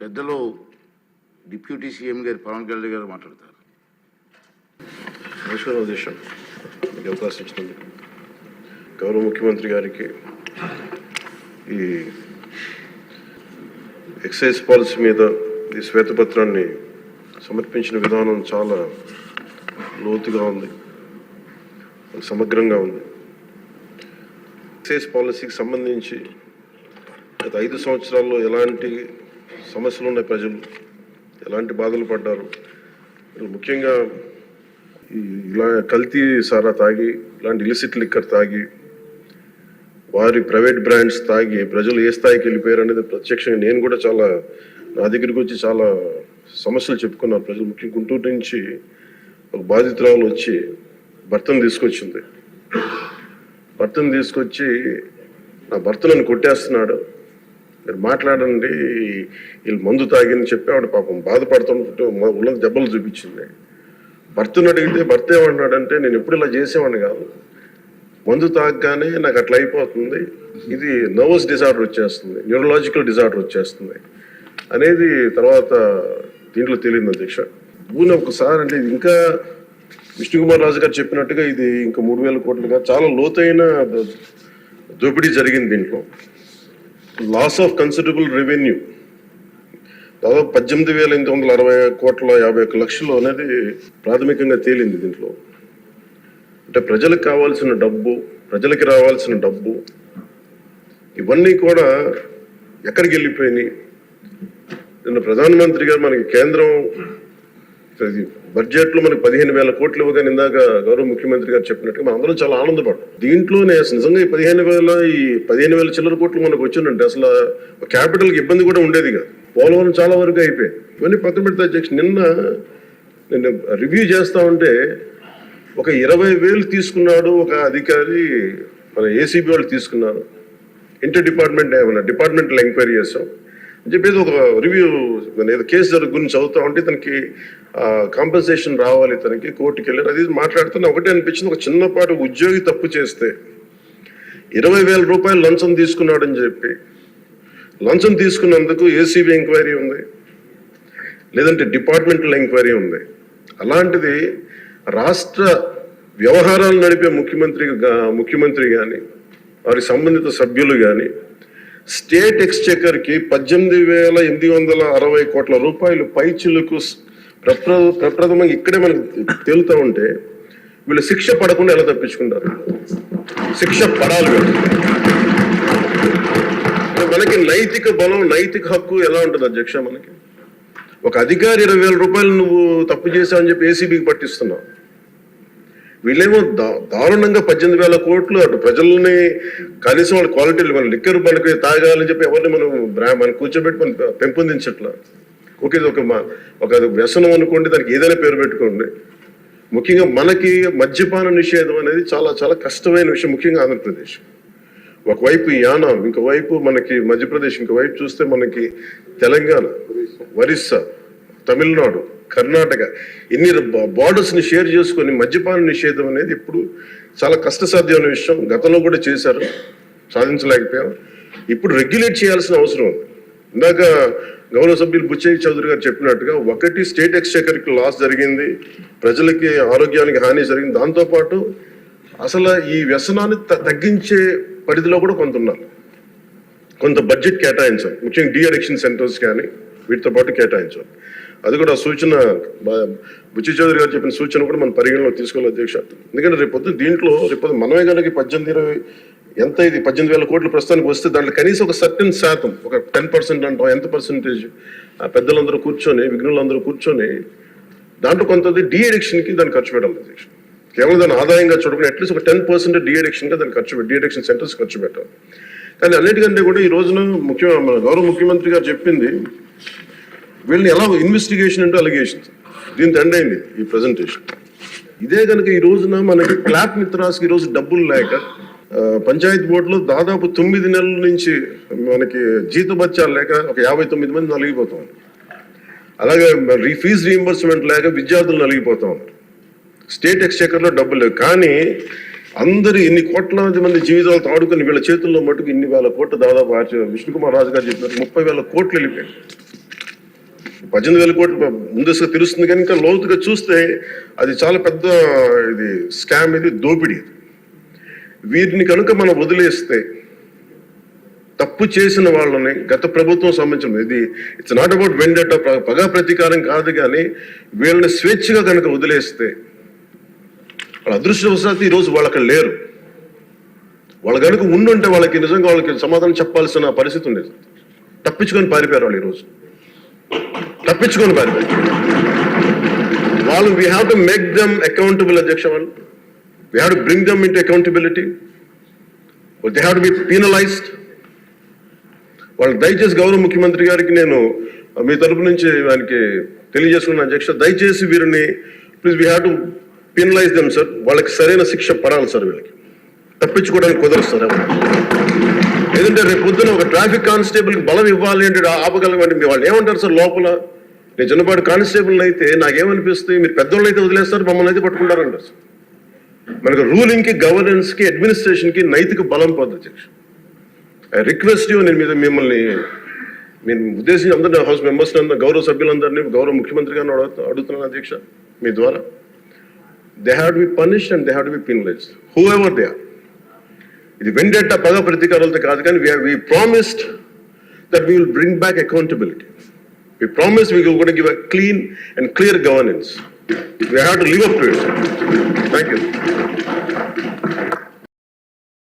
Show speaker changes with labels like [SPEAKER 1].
[SPEAKER 1] పెద్దలు deputy CM గారు పవన్ కళ్యాణ్ గారు మాట్లాడతారు.
[SPEAKER 2] నమస్కారం దేశం మీకు అవకాశం ఇచ్చినందుకు గౌరవ ముఖ్యమంత్రి గారికి ఈ ఎక్సైజ్ పాలసీ మీద ఈ శ్వేతపత్రాన్ని సమర్పించిన విధానం చాలా లోతుగా ఉంది, సమగ్రంగా ఉంది. ఎక్సైజ్ పాలసీకి సంబంధించి గత 5 సంవత్సరాల్లో ఎలాంటి సమస్యలు ఉన్నాయి, ప్రజలు ఎలాంటి బాధలు పడ్డారు, ముఖ్యంగా ఇలా కల్తీ సారా తాగి, ఇలాంటి ఇలిసిట్ లిక్కర్ తాగి, వారి ప్రైవేట్ బ్రాండ్స్ తాగి ప్రజలు ఏ స్థాయికి వెళ్ళిపోయారు అనేది ప్రత్యక్షంగా నేను కూడా చాలా నా దగ్గరికి వచ్చి చాలా సమస్యలు చెప్పుకున్నారు ప్రజలు. ముఖ్యంగా గుంటూరు నుంచి ఒక బాధితురాలు వచ్చి భర్తను తీసుకొచ్చింది. భర్తను తీసుకొచ్చి నా భర్త నన్ను కొట్టేస్తున్నాడు, మీరు మాట్లాడండి, వీళ్ళు మందు తాగిని చెప్పి ఆవిడ పాపం బాధపడుతుంటే ఉన్న దెబ్బలు చూపించింది. భర్తను అడిగితే భర్త ఏమన్నాడంటే, నేను ఎప్పుడు ఇలా చేసేవాడిని కాదు, మందు తాగగానే నాకు అట్లా అయిపోతుంది, ఇది నర్వస్ డిజార్డర్ వచ్చేస్తుంది, న్యూరలాజికల్ డిజార్డర్ వచ్చేస్తుంది అనేది తర్వాత దీంట్లో తెలియదు అధ్యక్ష. ఊనే ఒకసారి అంటే ఇది ఇంకా విష్ణుకుమార్ రాజు గారు చెప్పినట్టుగా ఇది ఇంకా 3,000 కోట్లుగా చాలా లోతైన దోపిడీ జరిగింది. దీంట్లో లాస్ ఆఫ్ కన్సిడరబుల్ రెవెన్యూ దాదాపు 18,860,51 అనేది ప్రాథమికంగా తేలింది. దీంట్లో అంటే ప్రజలకు కావాల్సిన డబ్బు, ప్రజలకి రావాల్సిన డబ్బు ఇవన్నీ కూడా ఎక్కడికి వెళ్ళిపోయినాయి. నిన్న ప్రధానమంత్రి గారు మనకి కేంద్రం బడ్జెట్లో మనకి 15,000 కోట్లు ఇవ్వగానే ఇందాక గౌరవ ముఖ్యమంత్రి గారు చెప్పినట్టుగా మనం అందరం చాలా ఆనందపడ్డాం. దీంట్లోనే నిజంగా ఈ 15,000 చిల్లర కోట్లు మనకు వచ్చిందంటే అసలు క్యాపిటల్కి ఇబ్బంది కూడా ఉండేది కాదు. పోలవరం చాలా వరకు అయిపోయింది. ఇవన్నీ పక్కన పెడితే అధ్యక్ష, నిన్న రివ్యూ చేస్తా ఉంటే ఒక 20,000 తీసుకున్నాడు ఒక అధికారి, మన ఏసీబీ వాళ్ళు తీసుకున్నారు. ఇంటర్ డిపార్ట్మెంటల్ ఎంక్వైరీ చేస్తాం అని చెప్పేసి ఒక రివ్యూ ఏదో కేసు గురించి చదువుతా ఉంటే తనకి కాంపెన్సేషన్ రావాలి, తనకి కోర్టుకి వెళ్ళారు. అది మాట్లాడుతున్నా ఒకటే అనిపించింది, ఒక చిన్నపాటి ఉద్యోగి తప్పు చేస్తే 20,000 రూపాయలు లంచం తీసుకున్నాడని చెప్పి లంచం తీసుకున్నందుకు ఏసీబీ ఎంక్వైరీ ఉంది, లేదంటే డిపార్ట్మెంటల్ ఎంక్వైరీ ఉంది. అలాంటిది రాష్ట్ర వ్యవహారాలు నడిపే ముఖ్యమంత్రి కానీ వారి సంబంధిత సభ్యులు కానీ స్టేట్ ఎక్స్చెకర్కి 18,860 కోట్ల రూపాయలు పైచిలకు ప్రప్రథమంగా ఇక్కడే మనకు తేలుతూ ఉంటే వీళ్ళు శిక్ష పడకుండా ఎలా తప్పించుకుంటారు? శిక్ష పడాలి. మనకి నైతిక బలం, నైతిక హక్కు ఎలా ఉంటుంది అధ్యక్ష? మనకి ఒక అధికారి 20,000 రూపాయలు నువ్వు తప్పు చేశావని చెప్పి ఏసీబీకి పట్టిస్తున్నావు. వీళ్ళేమో దారుణంగా 18,000 కోట్లు అటు ప్రజల్ని కనీసం వాళ్ళ క్వాలిటీలు మన లిక్కర్ మనకి తాగాలని చెప్పి ఎవరిని మనం కూర్చోబెట్టి మనం పెంపొందించట్లా. ఓకే, ఒక వ్యసనం అనుకోండి, దానికి ఏదైనా పేరు పెట్టుకోండి. ముఖ్యంగా మనకి మద్యపాన నిషేధం అనేది చాలా చాలా కష్టమైన విషయం, ముఖ్యంగా ఆంధ్రప్రదేశ్. ఒకవైపు యానాం, ఇంకోవైపు మనకి మధ్యప్రదేశ్, ఇంకోవైపు చూస్తే మనకి తెలంగాణ, ఒరిస్సా, తమిళనాడు, కర్ణాటక, ఇన్ని బార్డర్స్ని షేర్ చేసుకొని మద్యపాన నిషేధం అనేది ఇప్పుడు చాలా కష్టసాధ్యమైన విషయం. గతంలో కూడా చేశారు, సాధించలేకపోయాం. ఇప్పుడు రెగ్యులేట్ చేయాల్సిన అవసరం ఉంది. ఇందాక గౌరవ సభ్యులు బుచ్చయ్య చౌదరి గారు చెప్పినట్టుగా ఒకటి స్టేట్ ఎక్స్చెకర్కి లాస్ జరిగింది, ప్రజలకి ఆరోగ్యానికి హాని జరిగింది. దాంతోపాటు అసలు ఈ వ్యసనాన్ని తగ్గించే పరిధిలో కూడా కొంత ఉన్నారు, కొంత బడ్జెట్ కేటాయించాలి. ముఖ్యంగా డీ అడిక్షన్ సెంటర్స్ కానీ వీటితో పాటు కేటాయించాలి. అది కూడా సూచన బుచ్చి చౌదరి గారు చెప్పిన సూచన కూడా మనం పరిగణలో తీసుకోవాలి అధ్యక్ష. ఎందుకంటే రేపొద్దు దీంట్లో మనమే కనుక 18,000 కోట్లు ప్రస్తుతానికి వస్తే దాంట్లో కనీసం ఒక సర్టెన్ శాతం, ఒక 10% అంటాం, ఎంత పర్సెంటేజ్ పెద్దలందరూ కూర్చొని, విఘ్నులందరూ కూర్చొని దాంట్లో కొంత డీ అడిక్షన్కి దాన్ని ఖర్చు పెట్టాలి అధ్యక్ష. కేవలం దాన్ని ఆదాయంగా చూడకుండా అట్లీస్ట్ ఒక 10% డీ అడిక్షన్గా దాన్ని డీ అడిక్షన్ సెంటర్స్ ఖర్చు పెట్టాలి. కానీ అన్నిటికంటే కూడా ఈ రోజున మన గౌరవ ముఖ్యమంత్రి గారు చెప్పింది, వీళ్ళని ఎలా ఇన్వెస్టిగేషన్ అంటే అలిగేషన్స్, దీంతో ఎండ్ అయింది ఈ ప్రజెంటేషన్. ఇదే కనుక ఈ రోజున మనకి క్లాప్ మిత్రాస్కి ఈరోజు డబ్బులు లేక పంచాయతీ బోర్డులో దాదాపు 9 నెలల నుంచి మనకి జీతభత్యాలు లేక ఒక 59 మంది నలిగిపోతా ఉన్నారు. అలాగే ఫీజు రీయింబర్స్మెంట్ లేక విద్యార్థులు నలిగిపోతా ఉన్నారు. స్టేట్ ఎక్స్చెకర్లో డబ్బులు లేవు. కానీ అందరూ ఇన్ని కోట్లాది మంది జీవితాలతో ఆడుకుని వీళ్ళ చేతుల్లో మటుకు ఇన్ని వేల కోట్లు, దాదాపు విష్ణుకుమార్ రాజు గారు చెప్పినట్టు 30,000 కోట్లు వెళ్ళిపోయాయి. 18,000 కోట్లు ముందస్తుగా తెలుస్తుంది, కానీ ఇంకా లోతుగా చూస్తే అది చాలా పెద్ద ఇది స్కామ్, ఇది దోపిడీ. వీటిని కనుక మనం వదిలేస్తే, తప్పు చేసిన వాళ్ళని గత ప్రభుత్వం సంబంధించిన ఇది ఇట్స్ నాట్ అబౌట్ వెండట, పగా ప్రతీకారం కాదు, కానీ వీళ్ళని స్వేచ్ఛగా కనుక వదిలేస్తే, వాళ్ళ అదృష్టవశాత్తు ఈరోజు వాళ్ళకి లేరు. వాళ్ళు కనుక ఉండుంటే వాళ్ళకి నిజంగా వాళ్ళకి సమాధానం చెప్పాల్సిన పరిస్థితి ఉండేది. తప్పించుకొని పారిపోయారు వాళ్ళు ఈరోజు, తప్పించుకొని పారిపోయారు వాళ్ళు. We have to make them accountable అధ్యక్ష. వాళ్ళు we have to bring them into accountability. They have to be penalised. వాళ్ళు దయచేసి గౌరవ ముఖ్యమంత్రి గారికి నేను మీ తరపు నుంచి ఆయనకి తెలియజేసుకున్న అధ్యక్ష, దయచేసి వీరిని please we have to penalise them sir. వాళ్ళకి సరైన శిక్ష పడాలి సార్. వీళ్ళకి తప్పించుకోవడానికి కుదరదు సార్. ఏదంటే రేపు పొద్దున ఒక ట్రాఫిక్ కానిస్టేబుల్కి బలం ఇవ్వాలి అంటే ఆపగలమంటే మీ వాళ్ళు ఏమంటారు సార్ లోపల? నేను చిన్నపాటి కానిస్టేబుల్ అయితే నాకేమనిపిస్తుంది, మీరు పెద్దోళ్ళు అయితే వదిలేస్తారు, మమ్మల్ని అయితే పట్టుకుంటారంటారు సార్. మనకు రూలింగ్కి, గవర్నెన్స్కి, అడ్మినిస్ట్రేషన్కి నైతిక బలం పొందు అధ్యక్ష. ఐ రిక్వెస్ట్ యూ, నేను మీద మిమ్మల్ని నేను ఉద్దేశించి అందరినీ హౌస్ మెంబర్స్ గౌరవ సభ్యులందరినీ గౌరవ ముఖ్యమంత్రి గారిని అడుగుతున్నాను అధ్యక్ష మీ ద్వారా. They have to be punished and they have to be penalised whoever they are. ఇది వెండేట పగ ప్రతీకారాలతో కాదు, కానీ we promised that we will bring back accountability. We promised we were going to give a clean and clear governance. We have to live up to it. Thank you.